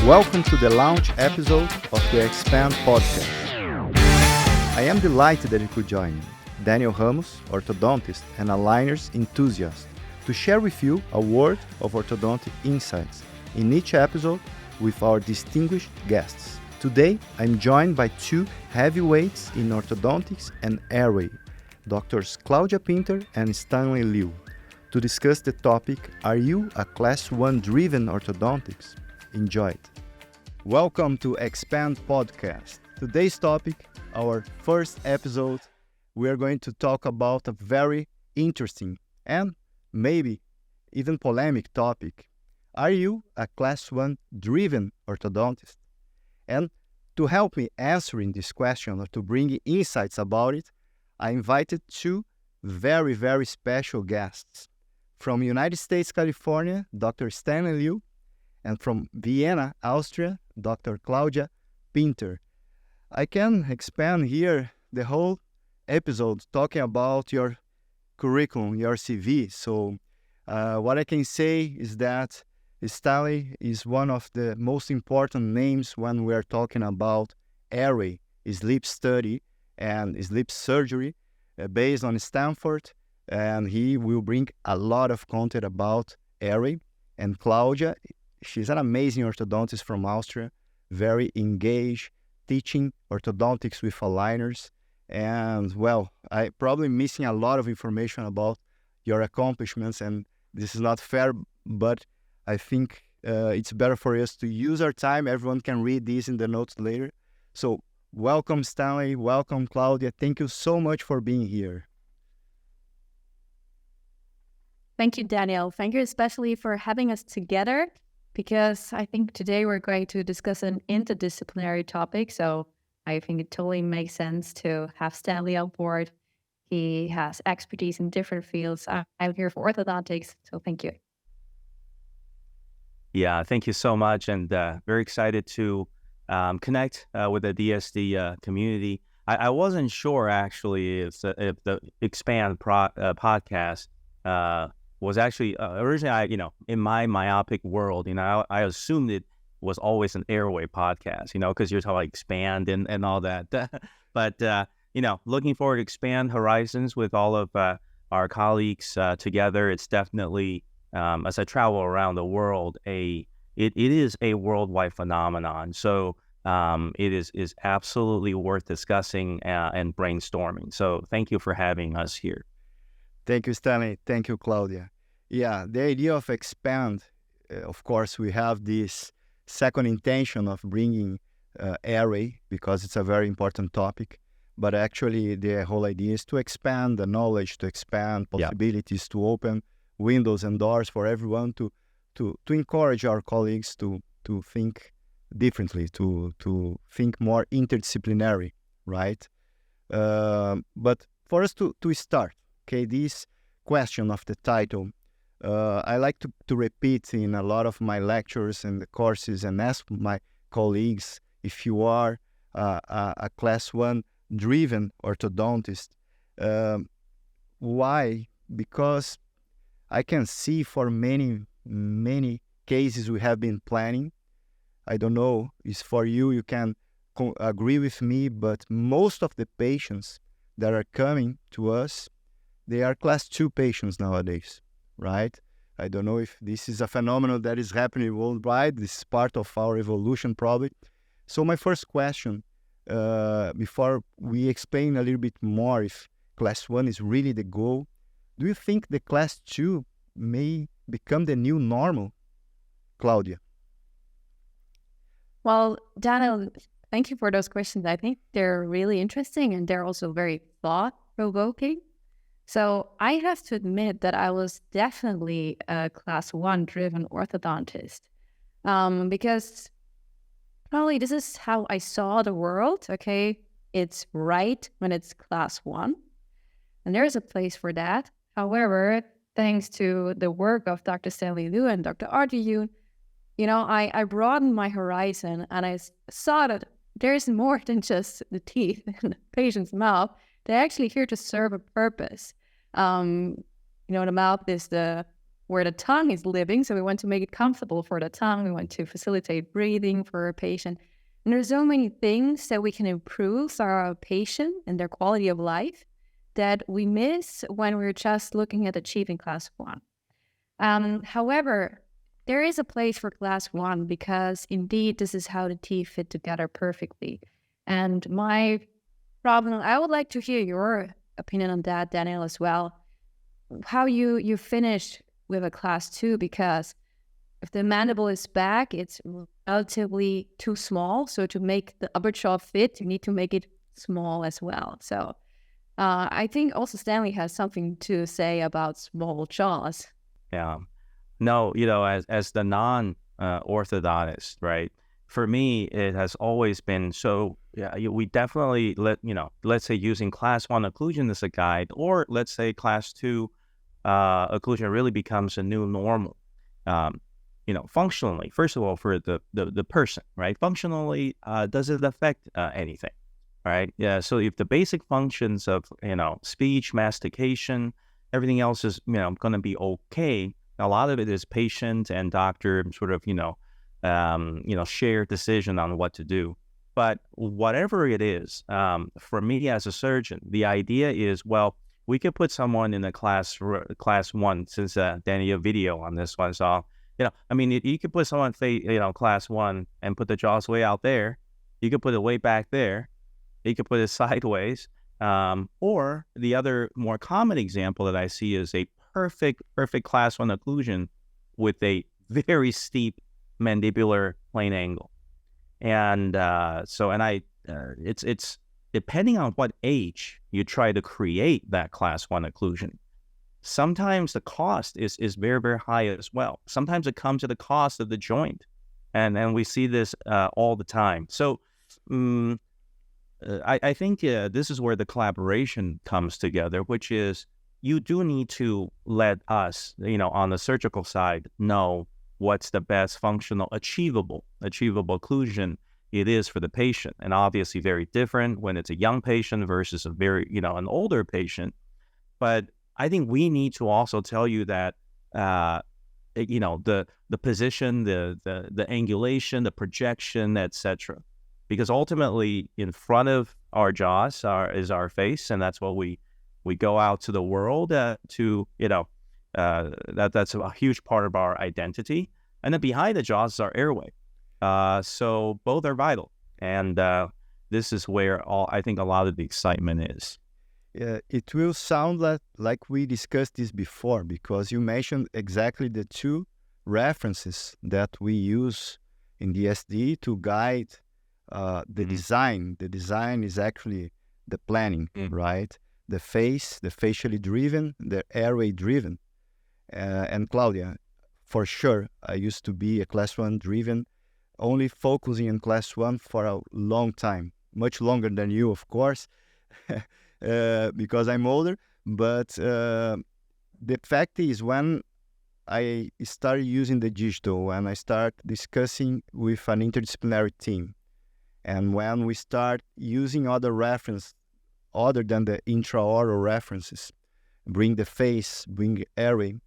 Welcome to the launch episode of the Expand podcast. I am delighted that you could join me, Daniel Ramos, orthodontist and aligners enthusiast, to share with you a word of orthodontic insights in each episode with our distinguished guests. Today, I'm joined by two heavyweights in orthodontics and airway, Drs. Claudia Pinter and Stanley Liu, to discuss the topic, Are you a Class 1 driven orthodontist? Enjoy it. Welcome to Expand Podcast. Today's topic, our first episode, we are going to talk about a very interesting and maybe even polemic topic. Are you a Class 1 driven orthodontist? And to help me answering this question or to bring insights about it, I invited two very, very special guests. From United States, California, Dr. Stanley Liu, and from Vienna, Austria, Dr. Claudia Pinter. I can expand here the whole episode talking about your curriculum, your CV. So what I can say is that Stanley is one of the most important names when we are talking about airway, sleep study, and sleep surgery based on Stanford. And he will bring a lot of content about airway. And Claudia, she's an amazing orthodontist from Austria, very engaged, teaching orthodontics with aligners. And, well, I probably missing a lot of information about your accomplishments, and this is not fair, but I think it's better for us to use our time. Everyone can read these in the notes later. So, welcome, Stanley. Welcome, Claudia. Thank you so much for being here. Thank you, Daniel. Thank you especially for having us together, because I think today we're going to discuss an interdisciplinary topic. So I think it totally makes sense to have Stanley on board. He has expertise in different fields. I'm here for orthodontics, so thank you. Yeah, thank you so much, and very excited to connect with the DSD community. I wasn't sure actually if the Expand podcast was actually originally, in my myopic world, I assumed it was always an airway podcast, because you're talking like expand and all that. But looking forward to expand horizons with all of our colleagues together. It's definitely, as I travel around the world, it is a worldwide phenomenon. So it is absolutely worth discussing and brainstorming. So thank you for having us here. Thank you, Stanley. Thank you, Claudia. Yeah, the idea of expand, of course, we have this second intention of bringing airway because it's a very important topic. But actually, the whole idea is to expand the knowledge, to expand possibilities, to open windows and doors for everyone to encourage our colleagues to think differently, to think more interdisciplinary, right? But for us to start, okay, this question of the title, I like to repeat in a lot of my lectures and the courses and ask my colleagues if you are a Class 1 driven orthodontist. Why? Because I can see for many cases we have been planning. I don't know, it's for you, you can agree with me, but most of the patients that are coming to us, they are Class 2 patients nowadays, right? I don't know if this is a phenomenon that is happening worldwide. This is part of our evolution probably. So my first question, before we explain a little bit more if Class 1 is really the goal, do you think the Class 2 may become the new normal, Claudia? Well, Daniel, thank you for those questions. I think they're really interesting and they're also very thought-provoking. So I have to admit that I was definitely a Class 1 driven orthodontist because probably this is how I saw the world, okay? It's right when it's Class 1, and there's a place for that. However, thanks to the work of Dr. Stanley Liu and Dr. Ariste, I broadened my horizon and I saw that there's more than just the teeth in the patient's mouth. They're actually here to serve a purpose. The mouth is the where the tongue is living. So we want to make it comfortable for the tongue. We want to facilitate breathing for a patient. And there's so many things that we can improve for our patient and their quality of life that we miss when we're just looking at achieving class 1. However, there is a place for class 1 because indeed this is how the teeth fit together perfectly. And my problem, I would like to hear your opinion on that, Daniel, as well. How you finish with a class 2, because if the mandible is back, it's relatively too small. So to make the upper jaw fit, you need to make it small as well. So I think also Stanley has something to say about small jaws. Yeah. No, as the non-orthodontist, right? For me, it has always been so. Yeah, we definitely let's say using class 1 occlusion as a guide, or let's say class 2 occlusion really becomes a new normal. Functionally, first of all, for the person, right? Functionally, does it affect anything, right? Yeah. So if the basic functions of speech, mastication, everything else is going to be okay. A lot of it is patient and doctor sort of shared decision on what to do. But whatever it is, for me as a surgeon, the idea is, well, we could put someone in a class 1, since Daniel video on this one. So, you could put someone, class 1 and put the jaws way out there. You could put it way back there. You could put it sideways. Or the other more common example that I see is a perfect class 1 occlusion with a very steep mandibular plane angle. And it's depending on what age you try to create that class 1 occlusion. Sometimes the cost is very, very high as well. Sometimes it comes at the cost of the joint. And we see this all the time. So I think this is where the collaboration comes together, which is you do need to let us, on the surgical side, know what's the best functional, achievable occlusion it is for the patient. And obviously very different when it's a young patient versus a very, an older patient. But I think we need to also tell you that, the position, the angulation, the projection, etc. Because ultimately in front of our jaws is our face. And that's what we go out to the world that's a huge part of our identity. And then behind the jaws is our airway. So both are vital. And this is where I think a lot of the excitement is. Yeah, it will sound like we discussed this before, because you mentioned exactly the two references that we use in DSD to guide the design. The design is actually the planning, right? The face, the facially driven, the airway driven. And Claudia, for sure, I used to be a class 1 driven, only focusing on class 1 for a long time, much longer than you, of course, because I'm older. But the fact is, when I started using the digital, when I start discussing with an interdisciplinary team, and when we start using other reference other than the intraoral references, bring the face, bring airway,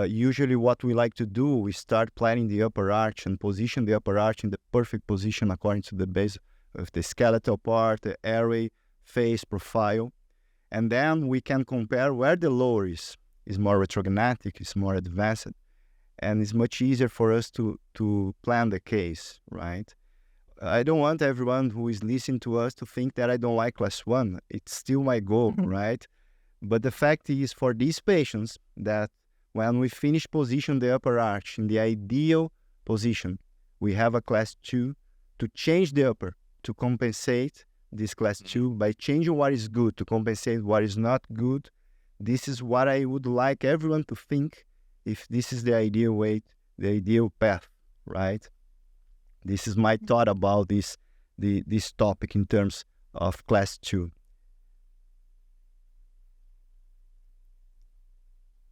usually what we like to do, we start planning the upper arch and position the upper arch in the perfect position according to the base of the skeletal part, the airway, face, profile. And then we can compare where the lower is more retrognatic, is more advanced, and it's much easier for us to plan the case, right? I don't want everyone who is listening to us to think that I don't like class 1. It's still my goal, right? But the fact is, for these patients, that when we finish position the upper arch in the ideal position, we have a class 2 to change the upper, to compensate this class 2 by changing what is good to compensate what is not good. This is what I would like everyone to think, if this is the ideal way, the ideal path, right? This is my thought about this topic in terms of class 2.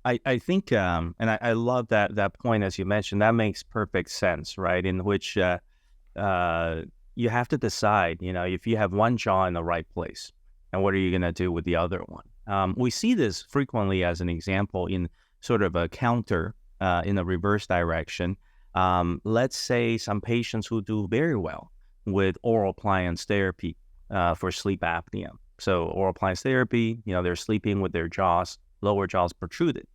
I think, and I love that point, as you mentioned, that makes perfect sense, right? In which you have to decide, if you have one jaw in the right place, and what are you going to do with the other one? We see this frequently as an example in sort of a counter in a reverse direction. Let's say some patients who do very well with oral appliance therapy for sleep apnea. So oral appliance therapy, they're sleeping with their lower jaws protruded.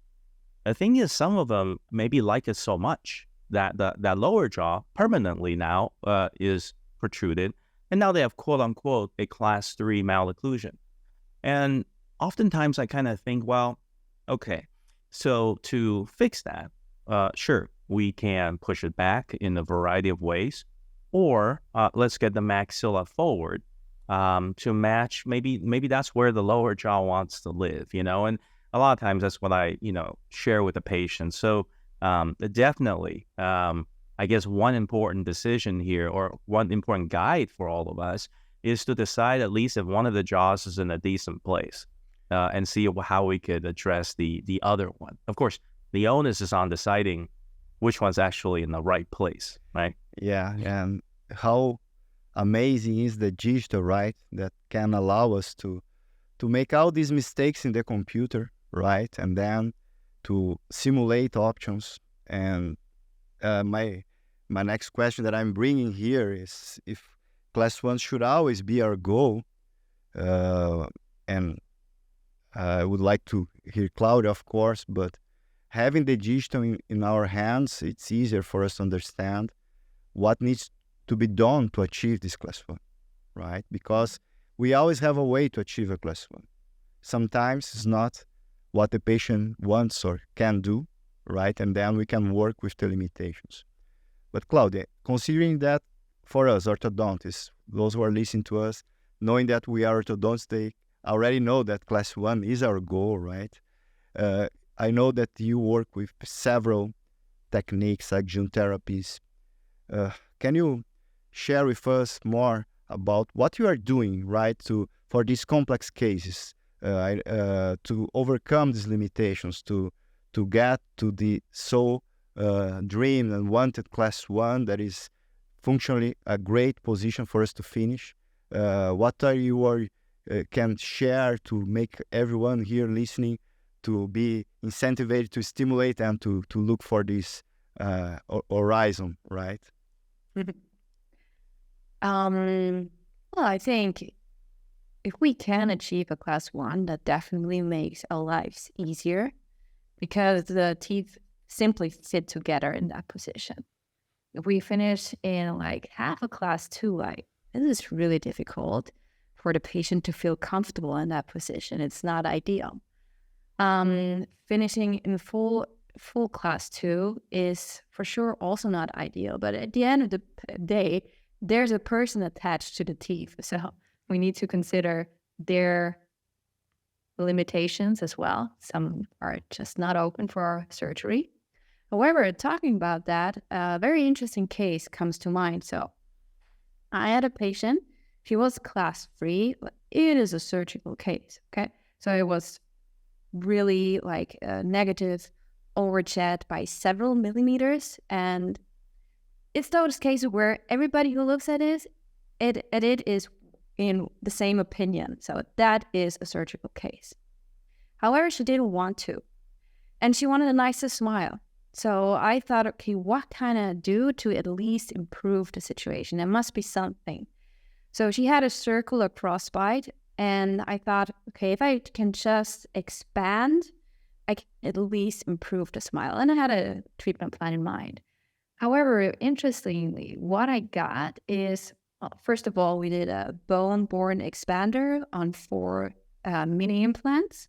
The thing is, some of them maybe like it so much that that lower jaw permanently now is protruded, and now they have quote unquote a class 3 malocclusion. And oftentimes I kind of think, well, okay, so to fix that, sure, we can push it back in a variety of ways, or let's get the maxilla forward to match. Maybe that's where the lower jaw wants to live, and a lot of times that's what I, share with the patient. So definitely, I guess one important decision here, or one important guide for all of us, is to decide at least if one of the jaws is in a decent place and see how we could address the other one. Of course, the onus is on deciding which one's actually in the right place, right? Yeah, and how amazing is the digital, right? That can allow us to make all these mistakes in the computer, right? And then to simulate options. And my next question that I'm bringing here is if class 1 should always be our goal. And I would like to hear Claudia, of course, but having the digital in our hands, it's easier for us to understand what needs to be done to achieve this class 1, right? Because we always have a way to achieve a class 1. Sometimes it's not what the patient wants or can do, right? And then we can work with the limitations. But Claudia, considering that for us orthodontists, those who are listening to us, knowing that we are orthodontists, they already know that class 1 is our goal, right? I know that you work with several techniques, adjunct therapies. Can you share with us more about what you are doing, right, for these complex cases, to overcome these limitations, to get to the dreamed and wanted class 1 that is functionally a great position for us to finish? What are you can share to make everyone here listening to be incentivized, to stimulate them to look for this horizon, right? Well, I think if we can achieve a class 1, that definitely makes our lives easier because the teeth simply fit together in that position. If we finish in like half a class 2, like this is really difficult for the patient to feel comfortable in that position. It's not ideal. Finishing in full class 2 is for sure also not ideal. But at the end of the day, there's a person attached to the teeth. So we need to consider their limitations as well. Some are just not open for surgery. However, talking about that, a very interesting case comes to mind. So I had a patient. She was class 3. It is a surgical case, okay? So it was really like a negative overjet by several millimeters. And it's those cases where everybody who looks at it is in the same opinion. So that is a surgical case. However, she didn't want to. And she wanted a nicer smile. So I thought, okay, what can I do to at least improve the situation? There must be something. So she had a circular crossbite, and I thought, okay, if I can just expand, I can at least improve the smile. And I had a treatment plan in mind. However, interestingly, what I got is, well, first of all, we did a bone-borne expander on 4 mini implants.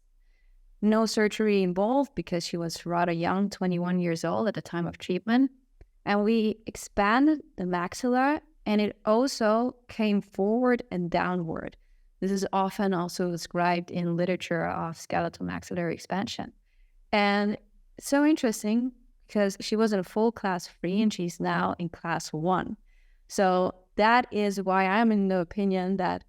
No surgery involved because she was rather young, 21 years old at the time of treatment. And we expanded the maxilla, and it also came forward and downward. This is often also described in literature of skeletal maxillary expansion. And it's so interesting because she was in a full class 3 and she's now in class 1. So that is why I'm in the opinion that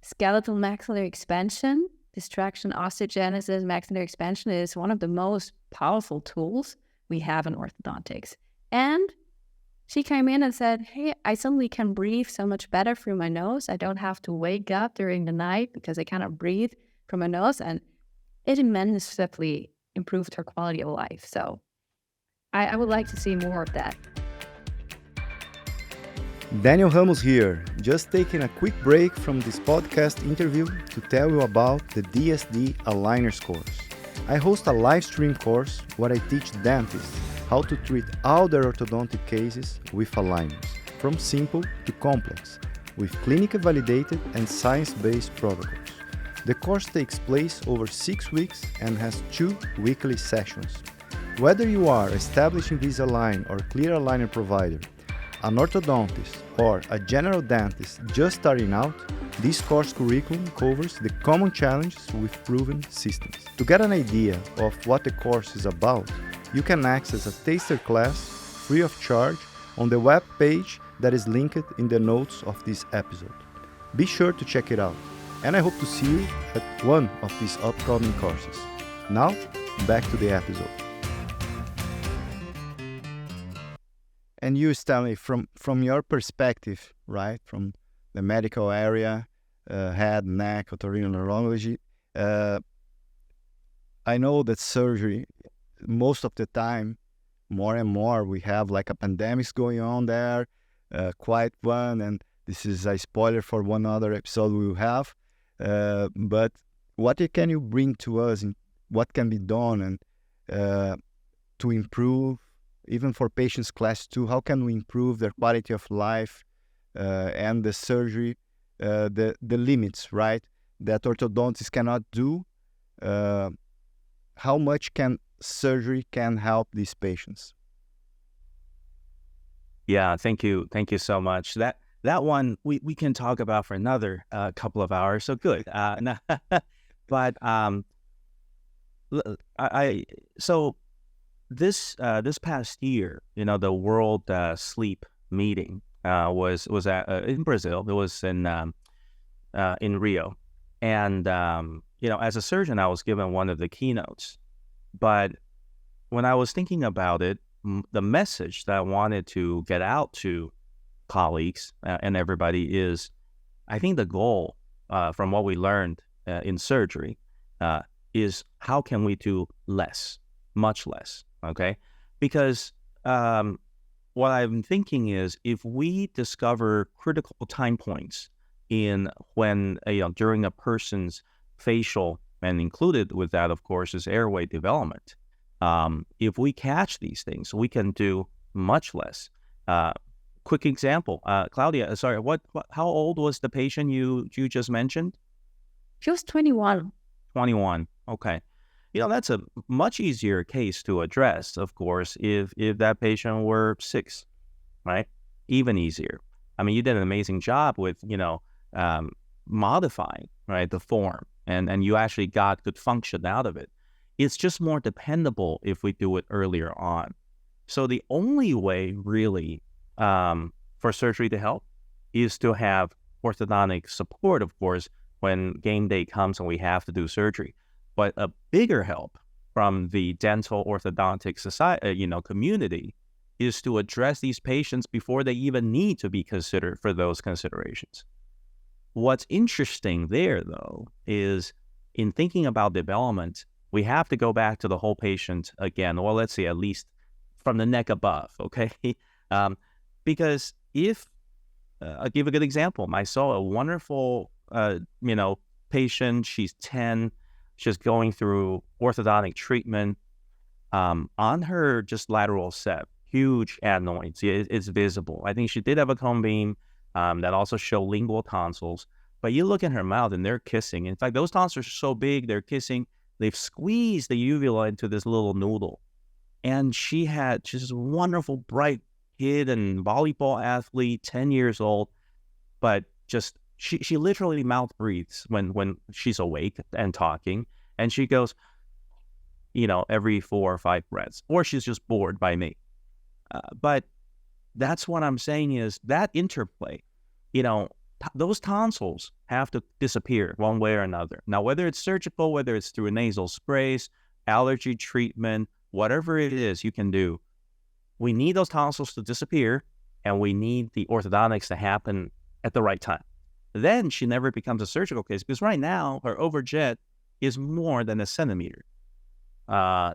skeletal maxillary expansion, distraction, osteogenesis, maxillary expansion is one of the most powerful tools we have in orthodontics. And she came in and said, hey, I suddenly can breathe so much better through my nose. I don't have to wake up during the night because I cannot breathe from my nose. And it immensely improved her quality of life. So I would like to see more of that. Daniel Ramos here, just taking a quick break from this podcast interview to tell you about the DSD Aligners course. I host a live stream course where I teach dentists how to treat all their orthodontic cases with aligners, from simple to complex, with clinically validated and science-based protocols. The course takes place over 6 weeks and has 2 weekly sessions. Whether you are establishing Invisalign or clear aligner provider, an orthodontist, or a general dentist just starting out, this course curriculum covers the common challenges with proven systems. To get an idea of what the course is about, you can access a taster class free of charge on the web page that is linked in the notes of this episode. Be sure to check it out, and I hope to see you at one of these upcoming courses. Now, back to the episode. And you, Stanley, from your perspective, right, from the medical area, head, neck, otorhinolaryngology, I know that surgery, most of the time, more and more, we have like a pandemic going on there, quite one, and this is a spoiler for one other episode we will have. But what can you bring to us, and what can be done and to improve? Even for patients class 2, how can we improve their quality of life and the surgery, the limits, right, that orthodontists cannot do? How much can surgery can help these patients? Yeah, thank you so much. That one we can talk about for another couple of hours. So good. But This past year, the World Sleep Meeting was in Brazil. It was in Rio, and as a surgeon, I was given one of the keynotes. But when I was thinking about it, the message that I wanted to get out to colleagues and everybody is, I think the goal from what we learned in surgery is how can we do less, much less. Okay, because what I'm thinking is if we discover critical time points when during a person's facial, and included with that, of course, is airway development. If we catch these things, we can do much less. Quick example, Claudia. Sorry, how old was the patient you just mentioned? She was 21. 21. Okay. That's a much easier case to address, of course, if that patient were 6, right? Even easier. I mean, you did an amazing job with, modifying, right, the form, and you actually got good function out of it. It's just more dependable if we do it earlier on. So the only way, really, for surgery to help is to have orthodontic support, of course, when game day comes and we have to do surgery. But a bigger help from the dental orthodontic society, community, is to address these patients before they even need to be considered for those considerations. What's interesting there, though, is in thinking about development, we have to go back to the whole patient again. Well, let's say at least from the neck above, okay? Because if I'll give a good example. I saw a wonderful, patient. She's 10. She's going through orthodontic treatment. On her just lateral set, huge adenoids. It's visible. I think she did have a cone beam that also show lingual tonsils. But you look at her mouth and they're kissing. In fact, those tonsils are so big, they're kissing. They've squeezed the uvula into this little noodle. And she's this wonderful, bright kid and volleyball athlete, 10 years old. But just she literally mouth breathes when she's awake and talking, and she goes, every 4 or 5 breaths, or she's just bored by me. But that's what I'm saying is that interplay, those tonsils have to disappear one way or another. Now, whether it's surgical, whether it's through nasal sprays, allergy treatment, whatever it is you can do, we need those tonsils to disappear, and we need the orthodontics to happen at the right time. Then she never becomes a surgical case, because right now her overjet is more than a centimeter.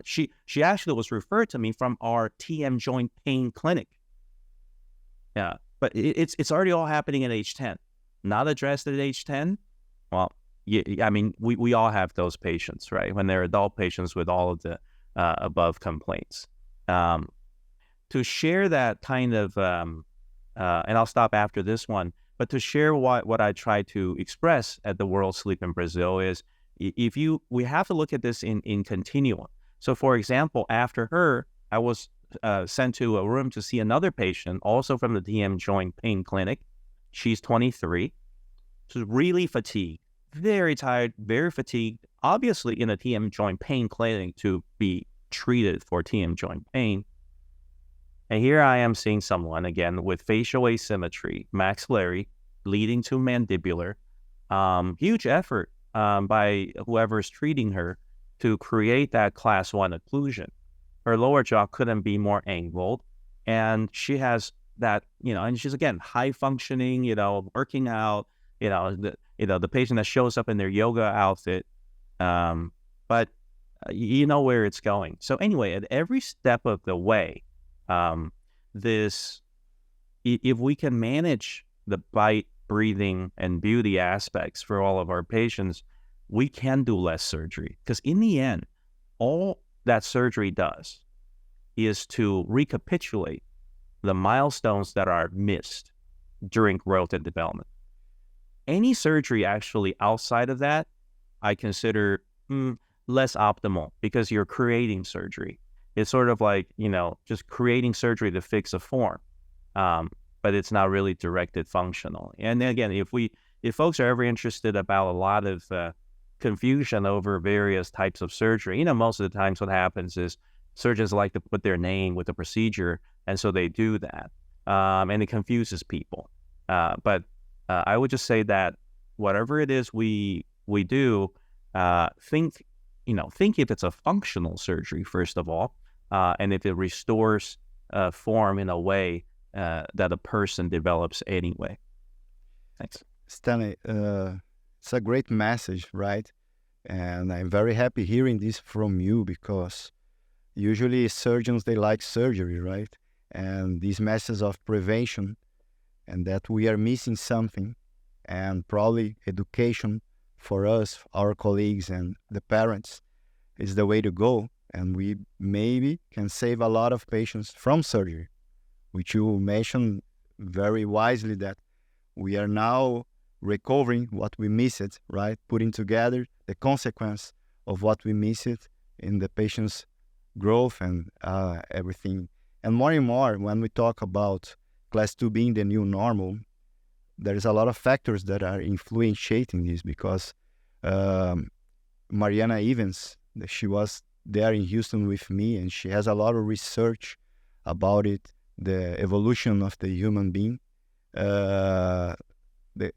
She actually was referred to me from our TM joint pain clinic. Yeah, but it's already all happening at age 10. Not addressed at age 10. Well, I mean, we all have those patients, right? When they're adult patients with all of the above complaints. To share that kind of, and I'll stop after this one, but to share what I try to express at the World Sleep in Brazil is, we have to look at this in continuum. So for example, after her, I was sent to a room to see another patient, also from the TM joint pain clinic. She's 23. She's really fatigued, very tired, very fatigued, obviously in a TM joint pain clinic to be treated for TM joint pain. And here I am seeing someone, again, with facial asymmetry, maxillary, leading to mandibular. Huge effort by whoever's treating her to create that class 1 occlusion. Her lower jaw couldn't be more angled. And she has that, and she's, again, high functioning, working out, the patient that shows up in their yoga outfit. But you know where it's going. So anyway, at every step of the way, if we can manage the bite, breathing, and beauty aspects for all of our patients, we can do less surgery. Because in the end, all that surgery does is to recapitulate the milestones that are missed during growth and development. Any surgery actually outside of that, I consider less optimal, because you're creating surgery. It's sort of like, just creating surgery to fix a form, but it's not really directed functional. And then again, if folks are ever interested about a lot of confusion over various types of surgery, most of the times what happens is surgeons like to put their name with the procedure, and so they do that, and it confuses people. But I would just say that whatever it is we do, think if it's a functional surgery, first of all, and if it restores form in a way that a person develops anyway. Thanks. Stanley, it's a great message, right? And I'm very happy hearing this from you, because usually surgeons, they like surgery, right? And these messages of prevention, and that we are missing something, and probably education for us, our colleagues, and the parents is the way to go. And we maybe can save a lot of patients from surgery, which you mentioned very wisely, that we are now recovering what we missed, right? Putting together the consequence of what we missed in the patient's growth and everything. And more, when we talk about class 2 being the new normal, there is a lot of factors that are influencing this, because Mariana Evans, she was there in Houston with me, and she has a lot of research about it, the evolution of the human being,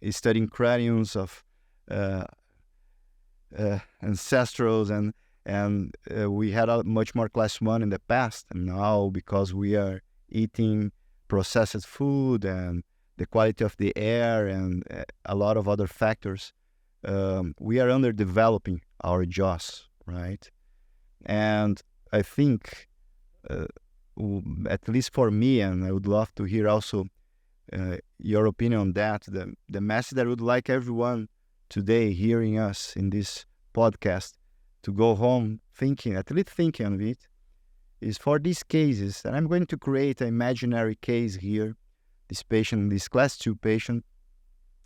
studying craniums of ancestrals, and we had a much more class 1 in the past, and now because we are eating processed food and the quality of the air and a lot of other factors, we are underdeveloping our jaws, right? And I think, at least for me, and I would love to hear also your opinion on that, the message that I would like everyone today hearing us in this podcast to go home thinking, at least thinking of it, is for these cases. And I'm going to create an imaginary case here, this patient, this class 2 patient,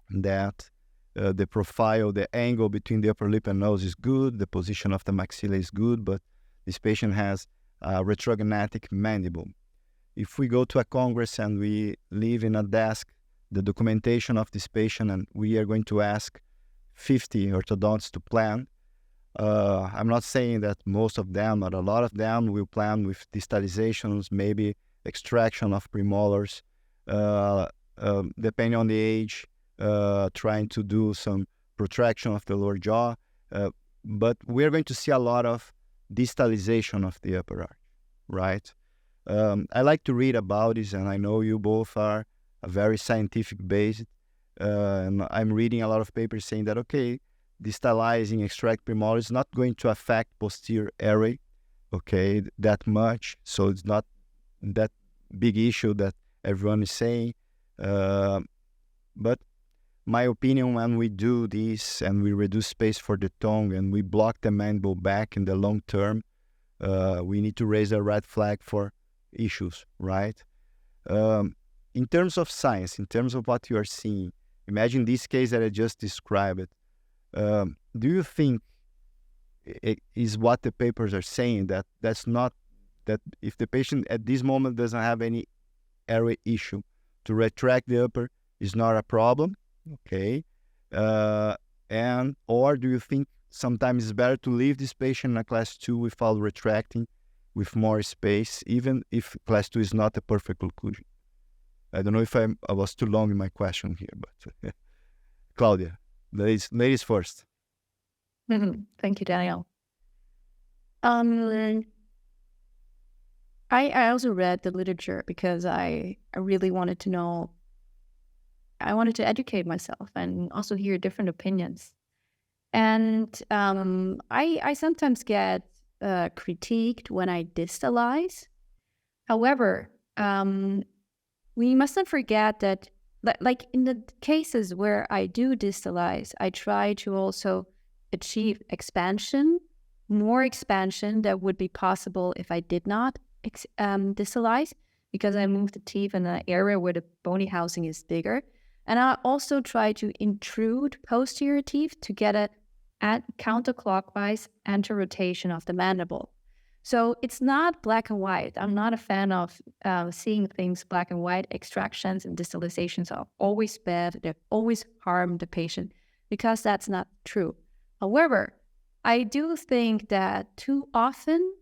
that the profile, the angle between the upper lip and nose is good, the position of the maxilla is good, but this patient has a retrognatic mandible. If we go to a congress and we leave in a desk the documentation of this patient, and we are going to ask 50 orthodontists to plan, I'm not saying that most of them, but a lot of them will plan with distalizations, maybe extraction of premolars, depending on the age, trying to do some protraction of the lower jaw. But we're going to see a lot of distalization of the upper arch, right? I like to read about this, and I know you both are a very scientific based, and I'm reading a lot of papers saying that, okay, distalizing extract premolar is not going to affect posterior airway, okay, that much. So it's not that big issue that everyone is saying. But my opinion, when we do this and we reduce space for the tongue and we block the mandible back in the long term, we need to raise a red flag for issues, right? In terms of science, in terms of what you are seeing, imagine this case that I just described. Do you think it is what the papers are saying, that's not, that if the patient at this moment doesn't have any airway issue, to retract the upper is not a problem, okay? And or do you think sometimes it's better to leave this patient in a class 2 without retracting, with more space, even if class 2 is not a perfect occlusion? I don't know if I was too long in my question here, but Claudia, ladies first. Thank you, Daniel. I also read the literature because I really wanted to know. I wanted to educate myself and also hear different opinions. And I sometimes get critiqued when I distalize. However, we mustn't forget that, like in the cases where I do distalize, I try to also achieve expansion, more expansion that would be possible if I did not distalize, because I move the teeth in an area where the bony housing is bigger. And I also try to intrude posterior teeth to get a counterclockwise anti-rotation of the mandible. So it's not black and white. I'm not a fan of seeing things black and white. Extractions and distalizations are always bad. They always harm the patient, because that's not true. However, I do think that too often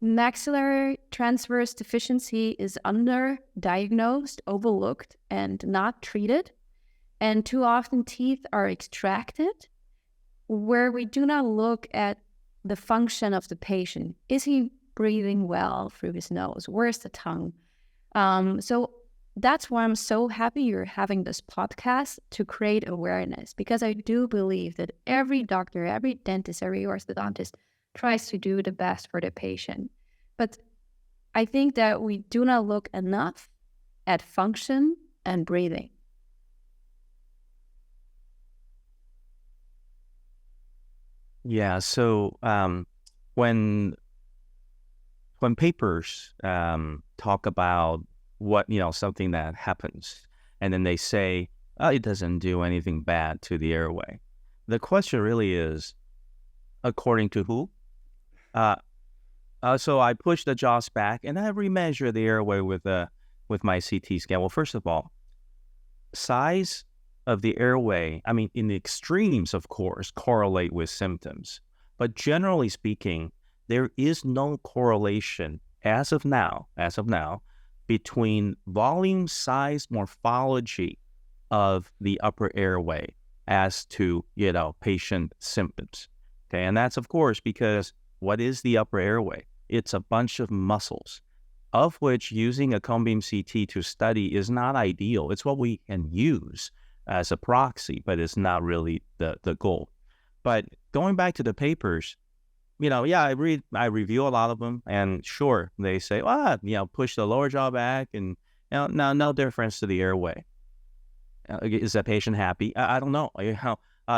maxillary transverse deficiency is underdiagnosed, overlooked, and not treated. And too often teeth are extracted where we do not look at the function of the patient. Is he breathing well through his nose? Where's the tongue? So that's why I'm so happy you're having this podcast, to create awareness, because I do believe that every doctor, every dentist, every orthodontist tries to do the best for the patient. But I think that we do not look enough at function and breathing. Yeah. So when papers talk about what, something that happens, and then they say, oh, it doesn't do anything bad to the airway, the question really is, according to who? So I push the jaws back and I remeasure the airway with my CT scan. Well, first of all, size of the airway, I mean, in the extremes, of course, correlate with symptoms. But generally speaking, there is no correlation as of now, between volume, size, morphology of the upper airway as to, patient symptoms. Okay, and that's, of course, because what is the upper airway? It's a bunch of muscles, of which using a cone beam CT to study is not ideal. It's what we can use as a proxy, but it's not really the goal. But going back to the papers, I review a lot of them, and sure, they say, push the lower jaw back, and no difference to the airway. Is that patient happy? I don't know.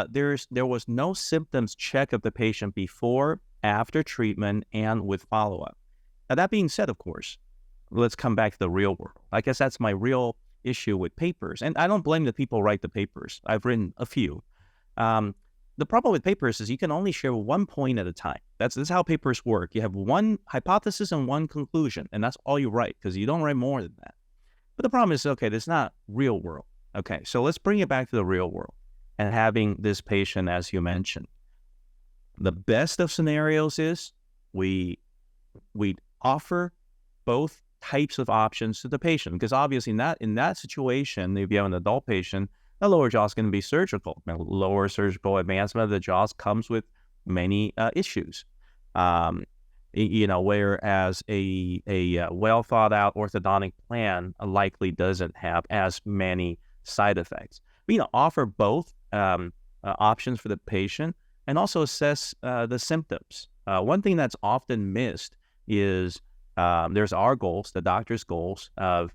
There was no symptoms check of the patient before, after treatment, and with follow-up. Now, that being said, of course, let's come back to the real world. I guess that's my real issue with papers. And I don't blame the people who write the papers. I've written a few. The problem with papers is you can only share one point at a time. That's how papers work. You have one hypothesis and one conclusion, and that's all you write, because you don't write more than that. But the problem is, okay, that's not real world. Okay, so let's bring it back to the real world and having this patient, as you mentioned. The best of scenarios is we offer both types of options to the patient, because obviously in that situation, if you have an adult patient, the lower jaw is going to be surgical. Lower surgical advancement of the jaws comes with many issues. Whereas a well thought out orthodontic plan likely doesn't have as many side effects. But, offer both options for the patient, and also assess the symptoms One thing that's often missed is there's our goals, the doctor's goals of,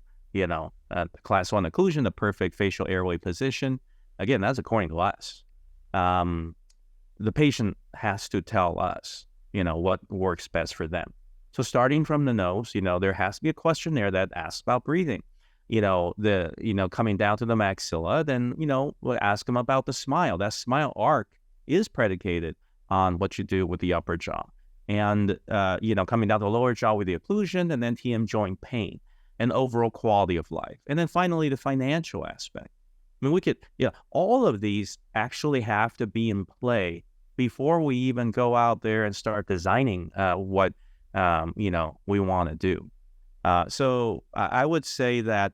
class 1 occlusion, the perfect facial airway position. Again, that's according to us. The patient has to tell us, what works best for them. So starting from the nose, there has to be a questionnaire that asks about breathing. Coming down to the maxilla, then, we'll ask them about the smile. That smile arc is predicated on what you do with the upper jaw. And, coming down to the lower jaw with the occlusion, and then TM joint pain and overall quality of life. And then finally, the financial aspect. I mean, all of these actually have to be in play before we even go out there and start designing what, we want to do. So I would say that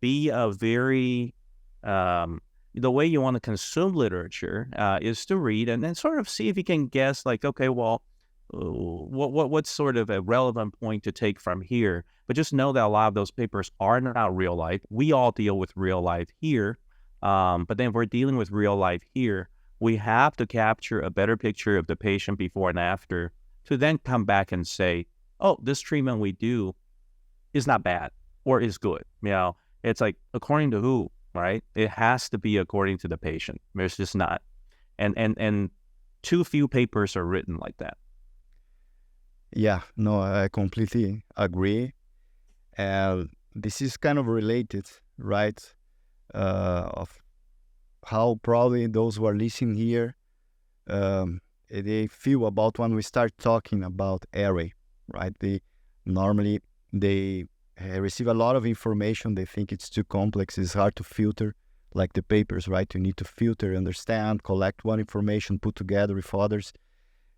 be a very, the way you want to consume literature is to read and then sort of see if you can guess, like, okay, well, what's sort of a relevant point to take from here? But just know that a lot of those papers are not real life. We all deal with real life here. But then if we're dealing with real life here, we have to capture a better picture of the patient before and after to then come back and say, oh, this treatment we do is not bad or is good. It's like, according to who, right? It has to be according to the patient. There's just not. And too few papers are written like that. Yeah, no, I completely agree. And this is kind of related, right? Of how probably those who are listening here, they feel about when we start talking about airway, right? Normally they receive a lot of information. They think it's too complex. It's hard to filter, like the papers, right? You need to filter, understand, collect one information, put together with others.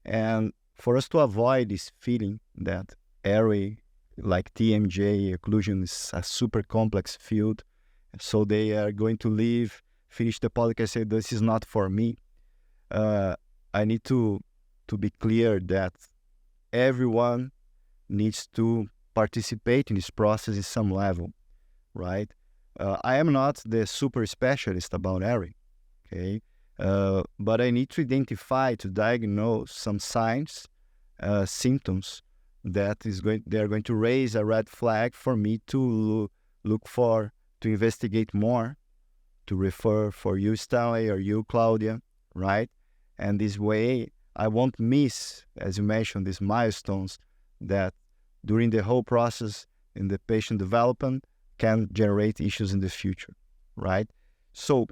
And for us to avoid this feeling that airway, like TMJ occlusion, is a super complex field, so they are going to finish the podcast, say, this is not for me. I need to be clear that everyone needs to participate in this process in some level, right? I am not the super specialist about airway, okay? But I need to identify, to diagnose some signs, symptoms they are going to raise a red flag for me to look for, to investigate more, to refer for you, Stanley, or you, Claudia, right? And this way, I won't miss, as you mentioned, these milestones that during the whole process in the patient development can generate issues in the future, right? So,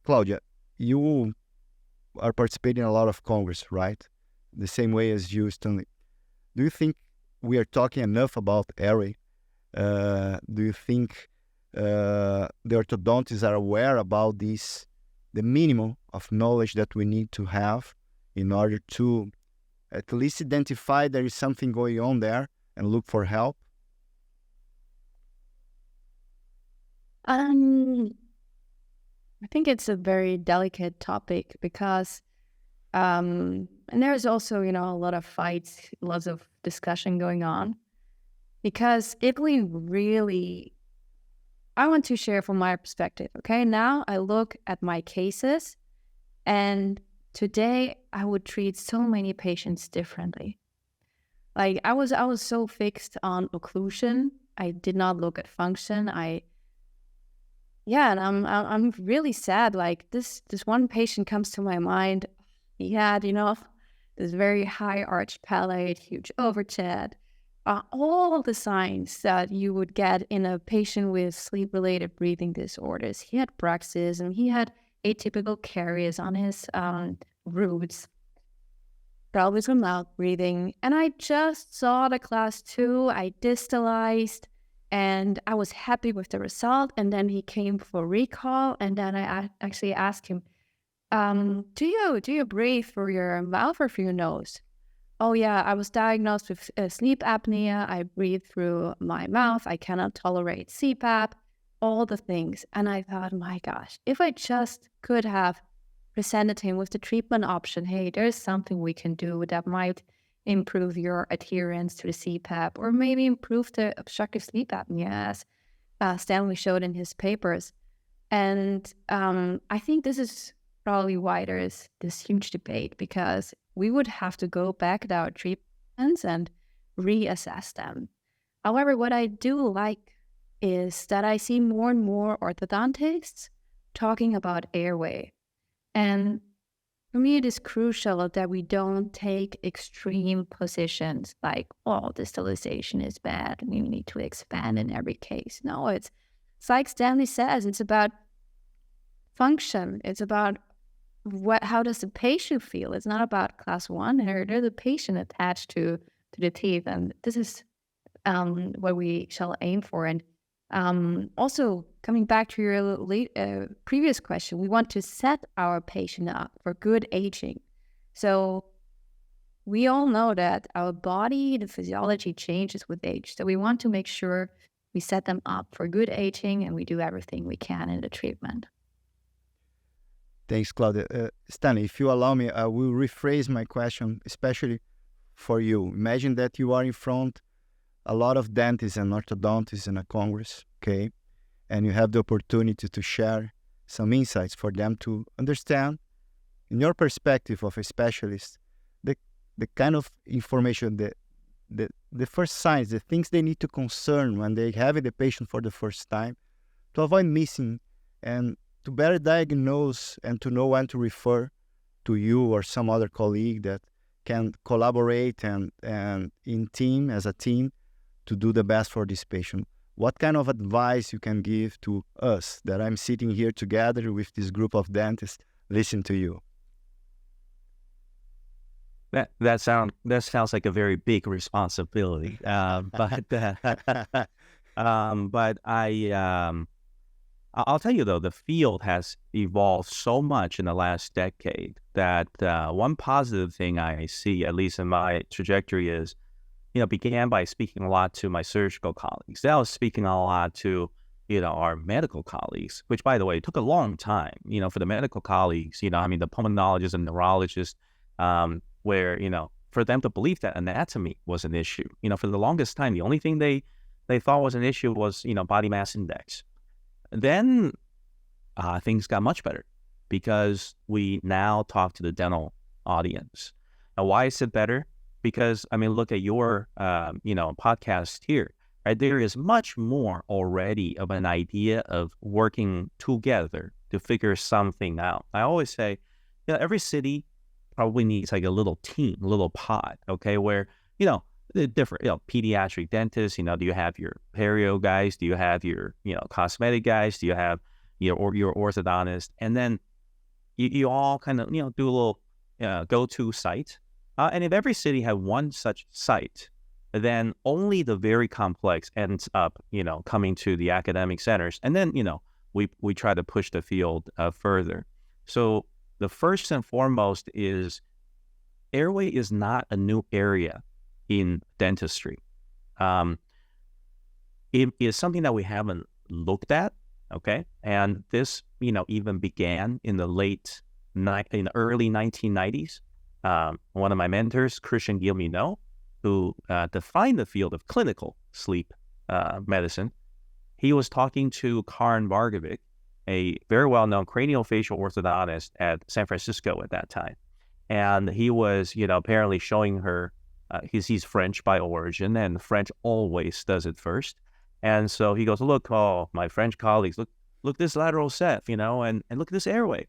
Claudia, you are participating in a lot of Congress, right? The same way as you, Stanley. Do you think we are talking enough about airway? Do you think the orthodontists are aware about this, the minimum of knowledge that we need to have in order to at least identify there is something going on there and look for help? I think it's a very delicate topic because, and there's also, a lot of fights, lots of discussion going on. Because if we really, I want to share from my perspective, okay? Now I look at my cases, and today I would treat so many patients differently. Like I was so fixed on occlusion. I did not look at function. And I'm really sad. Like this one patient comes to my mind. He had, this very high arched palate, huge overched, all the signs that you would get in a patient with sleep-related breathing disorders. He had bruxism. He had atypical caries on his roots, pelvis and mouth breathing. And I just saw the class 2. I distalized, and I was happy with the result. And then he came for recall, and then I actually asked him, do you breathe through your mouth or through your nose? Oh yeah, I was diagnosed with sleep apnea. I breathe through my mouth. I cannot tolerate CPAP, all the things. And I thought, my gosh, if I just could have presented him with the treatment option, hey, there's something we can do that might improve your adherence to the CPAP or maybe improve the obstructive sleep apnea, as Stanley showed in his papers. And I think this is probably why there is this huge debate, because we would have to go back at our treatments and reassess them. However, what I do like is that I see more and more orthodontists talking about airway. And for me, it is crucial that we don't take extreme positions like, oh, distalization is bad and you need to expand in every case. No, it's like Stanley says, it's about function. It's about how does the patient feel? It's not about class one, or there's the patient attached to the teeth. And this is what we shall aim for. And also, coming back to your previous question, we want to set our patient up for good aging. So we all know that our body, the physiology changes with age. So we want to make sure we set them up for good aging and we do everything we can in the treatment. Thanks, Claudia. Stanley, if you allow me, I will rephrase my question, especially for you. Imagine that you are in front a lot of dentists and orthodontists in a congress, okay? And you have the opportunity to share some insights for them to understand, in your perspective of a specialist, the kind of information, the first signs, the things they need to concern when they have the patient for the first time, to avoid missing and to better diagnose and to know when to refer to you or some other colleague that can collaborate and in team, as a team, to do the best for this patient. What kind of advice you can give to us that I'm sitting here together with this group of dentists, listen to you? That sounds like a very big responsibility, but I'll tell you though, the field has evolved so much in the last decade that one positive thing I see, at least in my trajectory, is, began by speaking a lot to my surgical colleagues. Then I was speaking a lot to, our medical colleagues, which, by the way, took a long time, for the medical colleagues, the pulmonologists and neurologists, where, for them to believe that anatomy was an issue. For the longest time, the only thing they thought was an issue was, body mass index. Then things got much better because we now talk to the dental audience. Now, why is it better? Because, look at your, podcast here, right? There is much more already of an idea of working together to figure something out. I always say, every city probably needs like a little team, a little pod, okay, where, the different, pediatric dentists, do you have your perio guys? Do you have your, cosmetic guys? Do you have your orthodontist? And then you all kind of, do a little go-to site. And if every city had one such site, then only the very complex ends up, coming to the academic centers. And then, we try to push the field further. So the first and foremost is airway is not a new area in dentistry. It is something that we haven't looked at, okay? And this, even began in the early 1990s. One of my mentors, Christian Guilleminot, who defined the field of clinical sleep medicine, he was talking to Karin Vargovic, a very well-known craniofacial orthodontist at San Francisco at that time. And he was, apparently showing her, he's French by origin, and French always does it first. And so he goes, look, my French colleagues, look this lateral ceph, and look at this airway.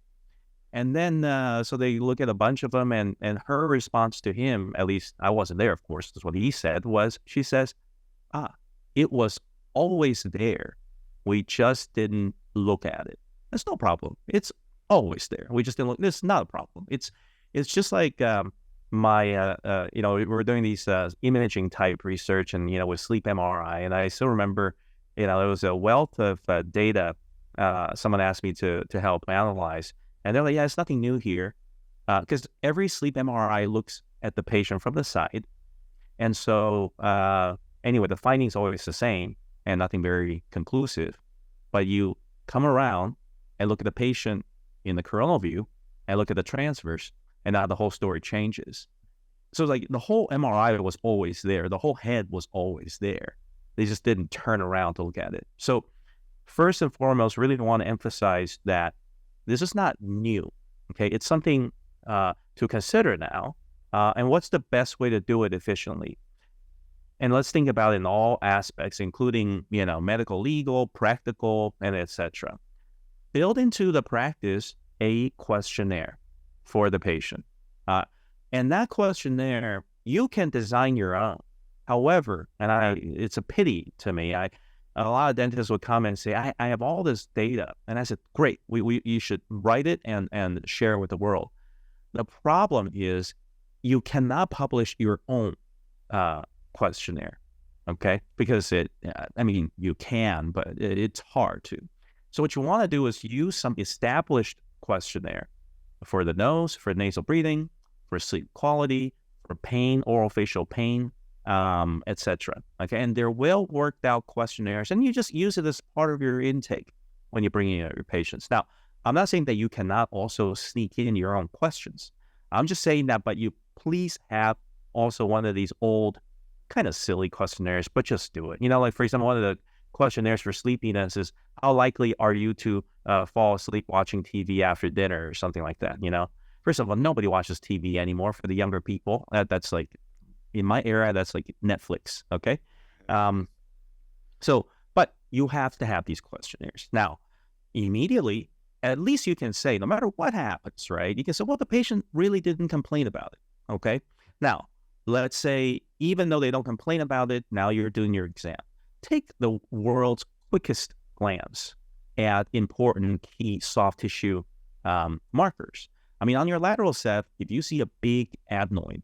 And then, so they look at a bunch of them, and her response to him, at least I wasn't there, of course, that's what he said, was, she says, it was always there. We just didn't look at it. That's no problem. It's always there. We just didn't look. This is not a problem. It's just like we're doing these imaging type research and, with sleep MRI. And I still remember, there was a wealth of data someone asked me to help analyze. And they're like, yeah, it's nothing new here. Because every sleep MRI looks at the patient from the side. And so, anyway, the finding's always the same and nothing very conclusive. But you come around and look at the patient in the coronal view and look at the transverse, and now the whole story changes. So it's like the whole MRI was always there. The whole head was always there. They just didn't turn around to look at it. So first and foremost, really want to emphasize that this is not new, okay? It's something to consider now, and what's the best way to do it efficiently. And let's think about it in all aspects, including, medical, legal, practical, and etc. Build into the practice a questionnaire for the patient. And that questionnaire, you can design your own. However, it's a pity to me, a lot of dentists would come and say, I have all this data. And I said, great, you should write it and share it with the world. The problem is you cannot publish your own questionnaire, okay? Because you can, but it's hard to. So what you want to do is use some established questionnaire for the nose, for nasal breathing, for sleep quality, for pain, oral facial pain, etc. Okay, and they're well worked out questionnaires, and you just use it as part of your intake when you're bringing out your patients. Now, I'm not saying that you cannot also sneak in your own questions. I'm just saying that, but you please have also one of these old, kind of silly questionnaires, but just do it. Like, for example, one of the questionnaires for sleepiness is, how likely are you to fall asleep watching TV after dinner or something like that, First of all, nobody watches TV anymore for the younger people. That's like, in my era, that's like Netflix, okay? But you have to have these questionnaires. Now, immediately, at least you can say, no matter what happens, right? You can say, well, the patient really didn't complain about it, okay? Now, let's say, even though they don't complain about it, now you're doing your exam. Take the world's quickest glance at important key soft tissue markers. On your lateral set, if you see a big adenoid,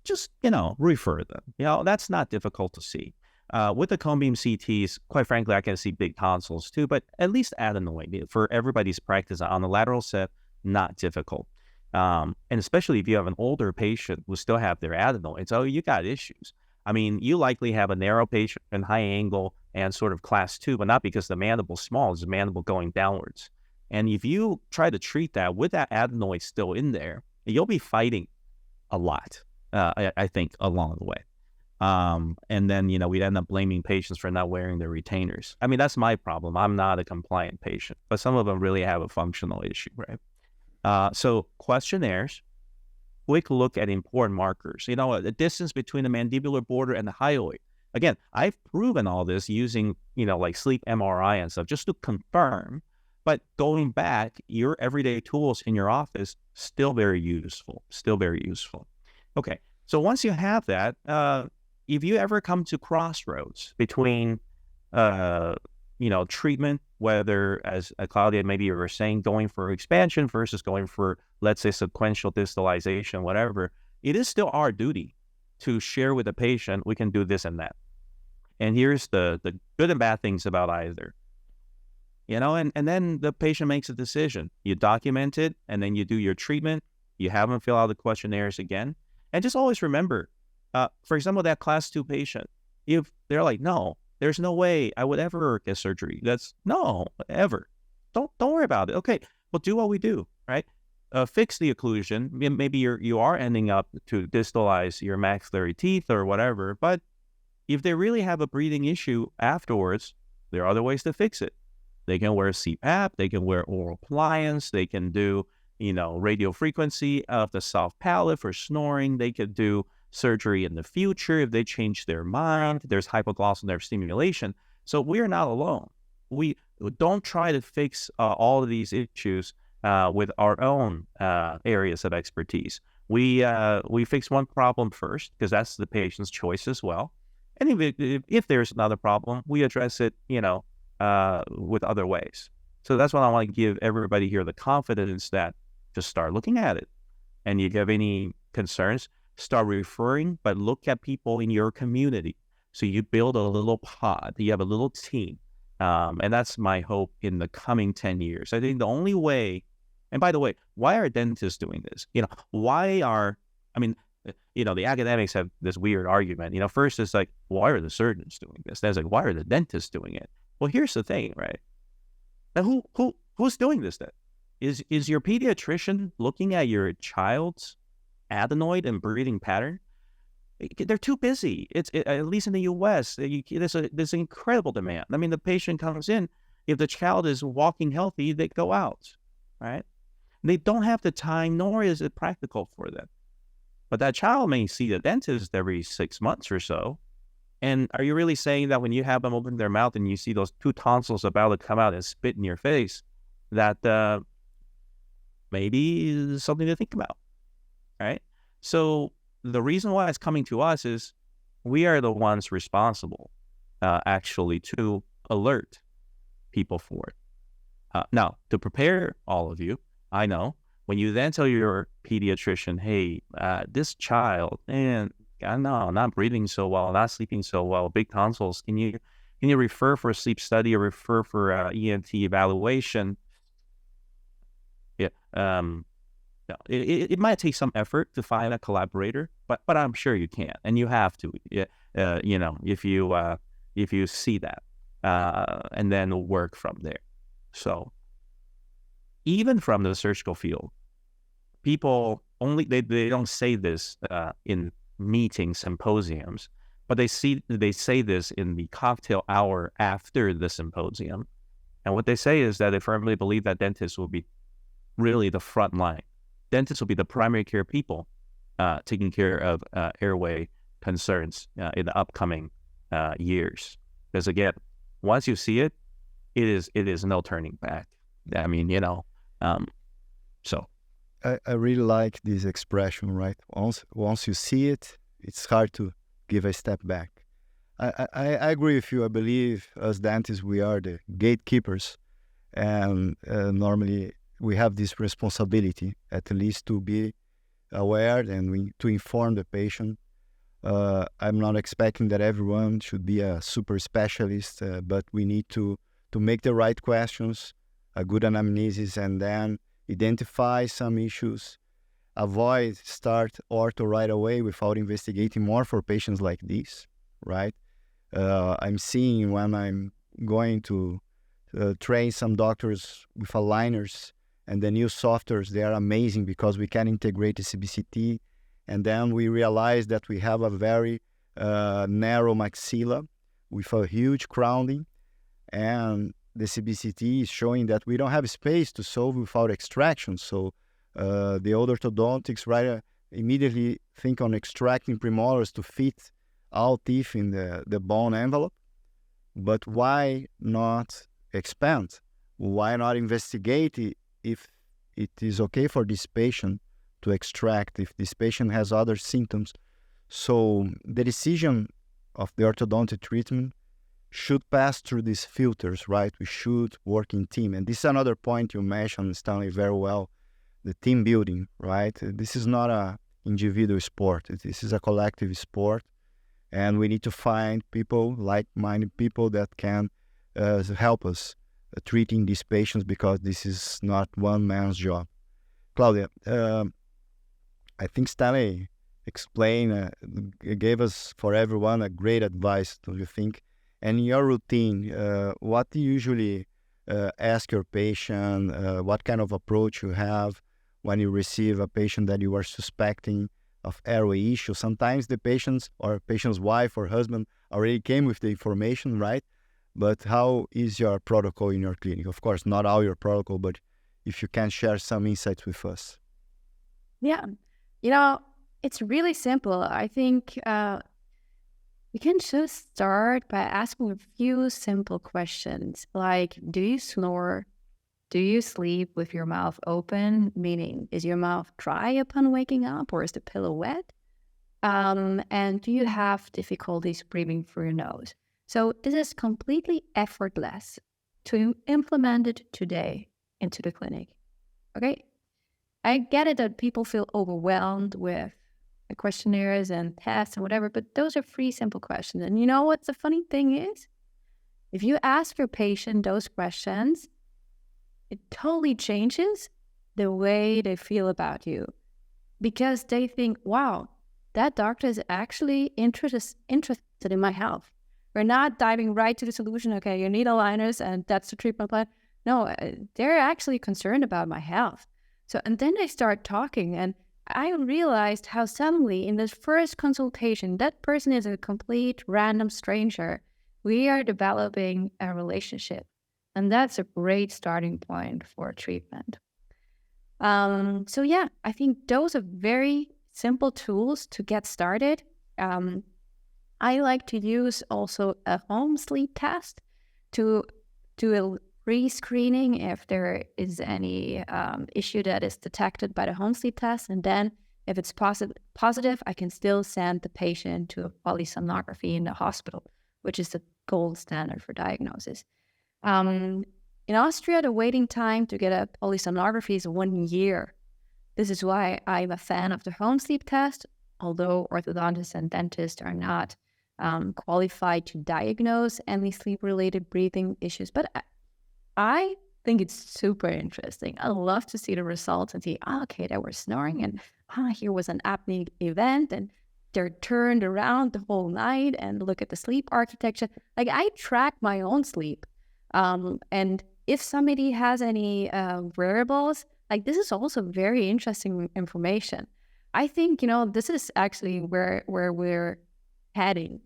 just, refer them. That's not difficult to see. With the cone beam CTs, quite frankly, I can see big tonsils too, but at least adenoid for everybody's practice on the lateral set, not difficult. And especially if you have an older patient who still have their adenoids, you got issues. You likely have a narrow patient and high angle and sort of class 2, but not because the mandible's small, it's the mandible going downwards. And if you try to treat that with that adenoid still in there, you'll be fighting a lot, I think, along the way. And then, we'd end up blaming patients for not wearing their retainers. That's my problem. I'm not a compliant patient, but some of them really have a functional issue, right? So questionnaires, quick look at important markers, the distance between the mandibular border and the hyoid. Again, I've proven all this using, like sleep MRI and stuff just to confirm, but going back, your everyday tools in your office, still very useful. Okay, so once you have that, if you ever come to crossroads between, treatment, whether, as Claudia, maybe you were saying, going for expansion versus going for, let's say, sequential distalization, whatever, it is still our duty to share with the patient, we can do this and that. And here's the good and bad things about either. And then the patient makes a decision. You document it, and then you do your treatment. You have them fill out the questionnaires again. And just always remember, for example, that class 2 patient, if they're like, no, there's no way I would ever get surgery. That's no, ever. Don't worry about it. Okay, well, do what we do, right? Fix the occlusion. Maybe you are ending up to distalize your maxillary teeth or whatever, but if they really have a breathing issue afterwards, there are other ways to fix it. They can wear CPAP, they can wear oral appliance, they can do, radio frequency of the soft palate for snoring. They could do surgery in the future if they change their mind. There's hypoglossal nerve stimulation. So we're not alone. We don't try to fix all of these issues with our own areas of expertise. We fix one problem first because that's the patient's choice as well. And if there's another problem, we address it, with other ways. So that's what I want to give everybody here, the confidence that just start looking at it. And if you have any concerns, start referring, but look at people in your community. So you build a little pod, you have a little team. And that's my hope in the coming 10 years. I think the only way, and by the way, why are dentists doing this? The academics have this weird argument. First it's like, why are the surgeons doing this? Then it's like, why are the dentists doing it? Well, here's the thing, right? Now, who's doing this then? Is your pediatrician looking at your child's adenoid and breathing pattern? They're too busy. At least in the U.S., there's an incredible demand. The patient comes in. If the child is walking healthy, they go out, right? They don't have the time, nor is it practical for them. But that child may see the dentist every 6 months or so. And are you really saying that when you have them open their mouth and you see those 2 tonsils about to come out and spit in your face, that maybe is something to think about, right? So the reason why it's coming to us is we are the ones responsible, actually, to alert people for it. Now, to prepare all of you, I know when you then tell your pediatrician, hey, this child, and I know, not breathing so well, not sleeping so well, big tonsils, can you refer for a sleep study or refer for ENT evaluation? Yeah, it might take some effort to find a collaborator, but I'm sure you can, and you have to. If you see that, and then work from there. So even from the surgical field, people they don't say this in meetings, symposiums, but they say this in the cocktail hour after the symposium. And what they say is that they firmly believe that dentists will be really the front line. Dentists will be the primary care people taking care of airway concerns in the upcoming years. Because again, once you see it, it is no turning back. I mean, so. I really like this expression, right? Once you see it, it's hard to give a step back. I agree with you. I believe as dentists, we are the gatekeepers. And normally we have this responsibility, at least to be aware and to inform the patient. I'm not expecting that everyone should be a super specialist, but we need to make the right questions, a good anamnesis, and then identify some issues, start ortho right away without investigating more for patients like this, right? I'm seeing when I'm going to train some doctors with aligners and the new softwares, they are amazing because we can integrate the CBCT, and then we realize that we have a very narrow maxilla with a huge crowning, and the CBCT is showing that we don't have space to solve without extraction. So the old orthodontics immediately think on extracting premolars to fit all teeth in the bone envelope. But why not expand? Why not investigate if it is okay for this patient to extract, if this patient has other symptoms? So the decision of the orthodontic treatment should pass through these filters, right? We should work in team. And this is another point you mentioned, Stanley, very well, the team building, right? This is not an individual sport. This is a collective sport. And we need to find people, like-minded people that can help us treating these patients, because this is not one man's job. Claudia, I think Stanley gave us for everyone a great advice, don't you think? And in your routine, what do you usually ask your patient? What kind of approach you have when you receive a patient that you are suspecting of airway issue? Sometimes the patients or patient's wife or husband already came with the information, right? But how is your protocol in your clinic? Of course, not all your protocol, but if you can share some insights with us. Yeah, it's really simple. I think we can just start by asking a few simple questions like, do you snore? Do you sleep with your mouth open? Meaning, is your mouth dry upon waking up, or is the pillow wet? And do you have difficulties breathing through your nose? So this is completely effortless to implement it today into the clinic. Okay? I get it that people feel overwhelmed with questionnaires and tests and whatever, but those are 3 simple questions. And you know what the funny thing is? If you ask your patient those questions, it totally changes the way they feel about you, because they think, wow, that doctor is actually interested in my health. We're not diving right to the solution. Okay, you need aligners and that's the treatment plan. No, they're actually concerned about my health. So, and then they start talking, and I realized how suddenly in this first consultation, that person is a complete random stranger. We are developing a relationship, and that's a great starting point for treatment. So yeah, I think those are very simple tools to get started. I like to use also a home sleep test to do a pre-screening if there is any issue that is detected by the home sleep test. And then if it's positive, I can still send the patient to a polysomnography in the hospital, which is the gold standard for diagnosis. In Austria, the waiting time to get a polysomnography is 1 year. This is why I'm a fan of the home sleep test, although orthodontists and dentists are not qualified to diagnose any sleep-related breathing issues. But I think it's super interesting. I love to see the results and see, okay, they were snoring, and here was an apneic event, and they're turned around the whole night, and look at the sleep architecture. Like, I track my own sleep. And if somebody has any wearables, like, this is also very interesting information. I think, this is actually where we're heading.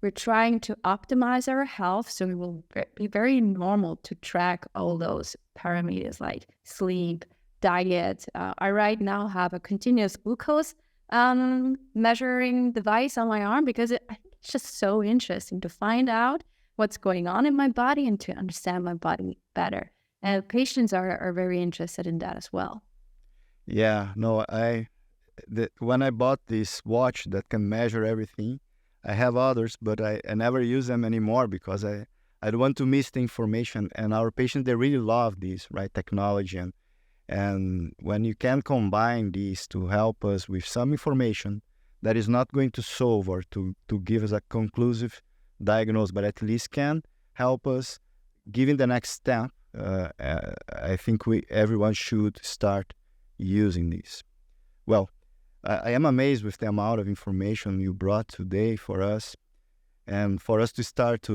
We're trying to optimize our health, so it will be very normal to track all those parameters like sleep, diet. I right now have a continuous glucose measuring device on my arm because I think it's just so interesting to find out what's going on in my body and to understand my body better. And patients are very interested in that as well. Yeah, no, when I bought this watch that can measure everything, I have others, but I never use them anymore because I don't want to miss the information. And our patients, they really love this, right, technology. And when you can combine these to help us with some information that is not going to solve or to give us a conclusive diagnosis, but at least can help us giving the next step, I think everyone should start using this. Well, I am amazed with the amount of information you brought today for us, and for us to start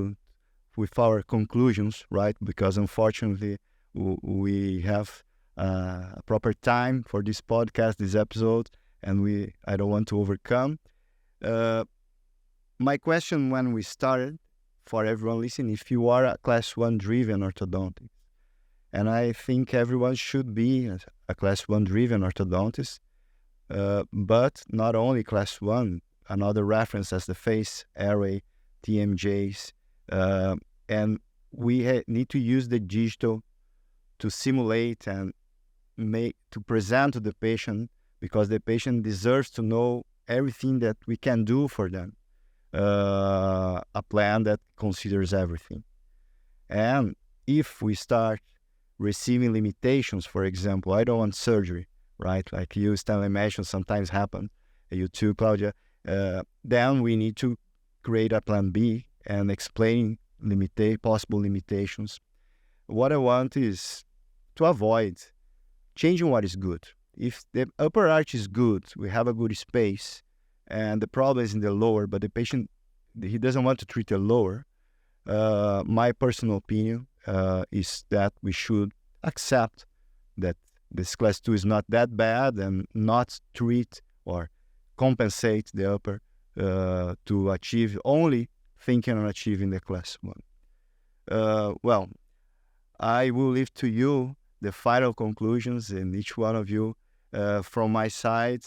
with our conclusions, right? Because unfortunately, we have a proper time for this podcast, this episode, and I don't want to overcome. My question when we started, for everyone listening, if you are a Class 1 driven orthodontist, and I think everyone should be a Class 1 driven orthodontist, but not only Class 1, another reference as the face, airway, TMJs, and we need to use the digital to simulate and to present to the patient, because the patient deserves to know everything that we can do for them, a plan that considers everything. And if we start receiving limitations, for example, I don't want surgery, right? Like you, Stanley, mentioned, sometimes happen, you too, Claudia, then we need to create a plan B and explain possible limitations. What I want is to avoid changing what is good. If the upper arch is good, we have a good space, and the problem is in the lower, but the patient, he doesn't want to treat the lower, my personal opinion is that we should accept that this Class 2 is not that bad and not treat or compensate the upper to achieve, only thinking on achieving the Class 1. Well, I will leave to you the final conclusions, and each one of you. From my side,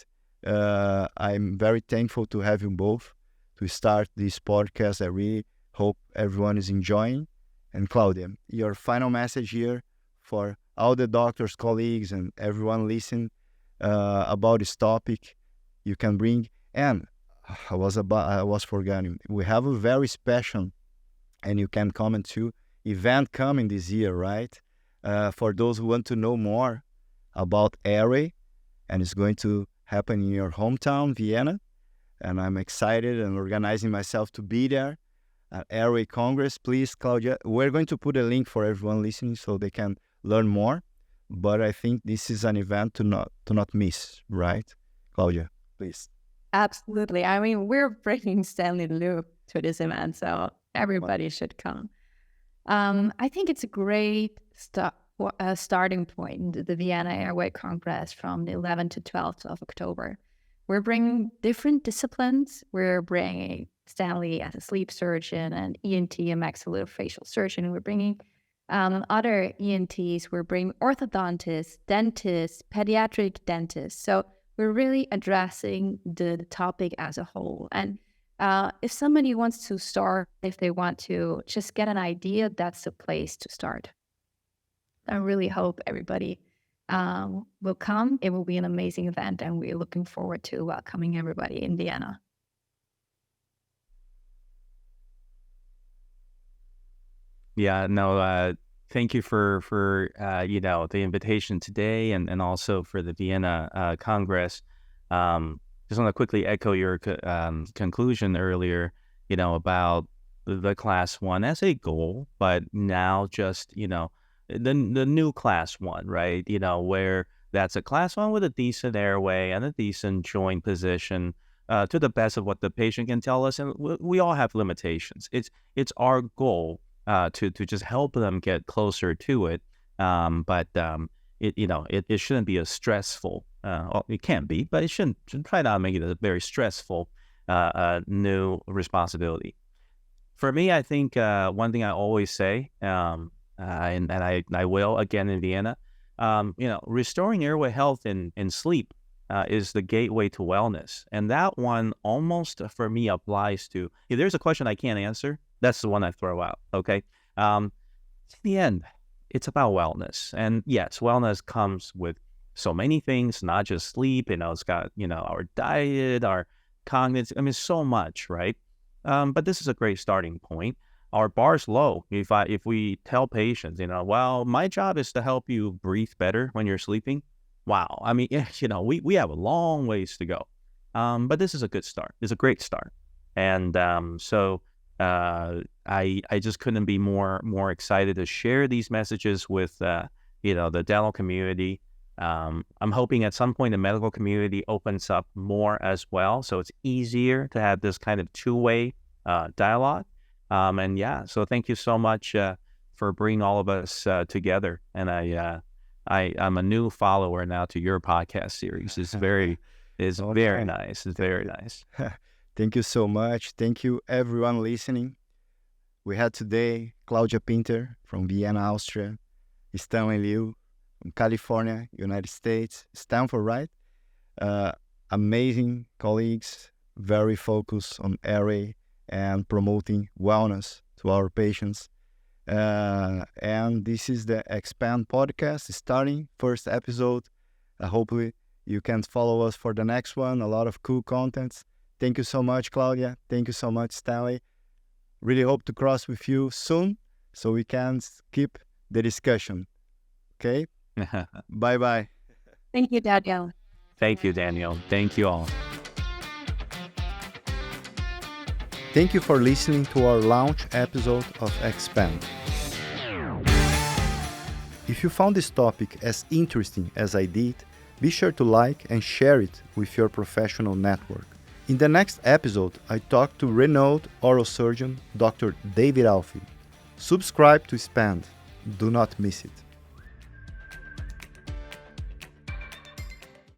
I'm very thankful to have you both to start this podcast. I really hope everyone is enjoying. And Claudia, your final message here for all the doctors, colleagues, and everyone listening about this topic you can bring. And I was forgetting, we have a very special, and you can comment too, event coming this year, right? For those who want to know more about airway, and it's going to happen in your hometown, Vienna. And I'm excited and organizing myself to be there at Airway Congress. Please, Claudia, we're going to put a link for everyone listening so they can learn more. But I think this is an event to not miss, right? Claudia, please. Absolutely. I mean, we're bringing Stanley Lou to this event, so everybody should come. I think it's a great starting point, the Vienna Airway Congress from the 11th to 12th of October. We're bringing different disciplines. We're bringing Stanley as a sleep surgeon and ENT, a maxillofacial surgeon. We're bringing other ENTs. We're bringing orthodontists, dentists, pediatric dentists. So we're really addressing the topic as a whole. And if somebody wants to start, if they want to just get an idea, that's the place to start. I really hope everybody will come. It will be an amazing event, and we're looking forward to welcoming everybody in Vienna. Yeah, no, thank you for the invitation today, and also for the Vienna Congress. Just want to quickly echo your conclusion earlier, about the class 1 as a goal, but now just, the new class 1, right? Where that's a class 1 with a decent airway and a decent joint position, to the best of what the patient can tell us. And we all have limitations. It's our goal to just help them get closer to it. But it shouldn't be a stressful, it can be, but it shouldn't try not to make it a very stressful new responsibility. For me, I think one thing I always say, and I will again in Vienna, restoring airway health in sleep is the gateway to wellness. And that one almost for me applies to, if there's a question I can't answer, that's the one I throw out, okay? In the end, it's about wellness. And yes, wellness comes with so many things, not just sleep. It's got, our diet, our cognitive, so much, right? But this is a great starting point. Our bar's low. If we tell patients, well, my job is to help you breathe better when you're sleeping. Wow. We have a long ways to go. But this is a good start. It's a great start. And so I just couldn't be more excited to share these messages with the dental community. I'm hoping at some point the medical community opens up more as well, so it's easier to have this kind of two-way dialogue. So thank you so much for bringing all of us together. And I'm a new follower now to your podcast series. It's very nice. It's very nice. Thank you so much. Thank you, everyone listening. We had today Claudia Pinter from Vienna, Austria, Stanley Liu from California, United States, Stanford, right? Amazing colleagues, very focused on airway and promoting wellness to our patients. And this is the Expand podcast starting, first episode. Hopefully you can follow us for the next one. A lot of cool contents. Thank you so much, Claudia. Thank you so much, Stanley. Really hope to cross with you soon so we can keep the discussion. Okay? Bye-bye. Thank you, Daniel. Thank you, Daniel. Thank you all. Thank you for listening to our launch episode of Expand. If you found this topic as interesting as I did, be sure to like and share it with your professional network. In the next episode, I talk to renowned oral surgeon Dr. David Alfie. Subscribe to Expand. Do not miss it.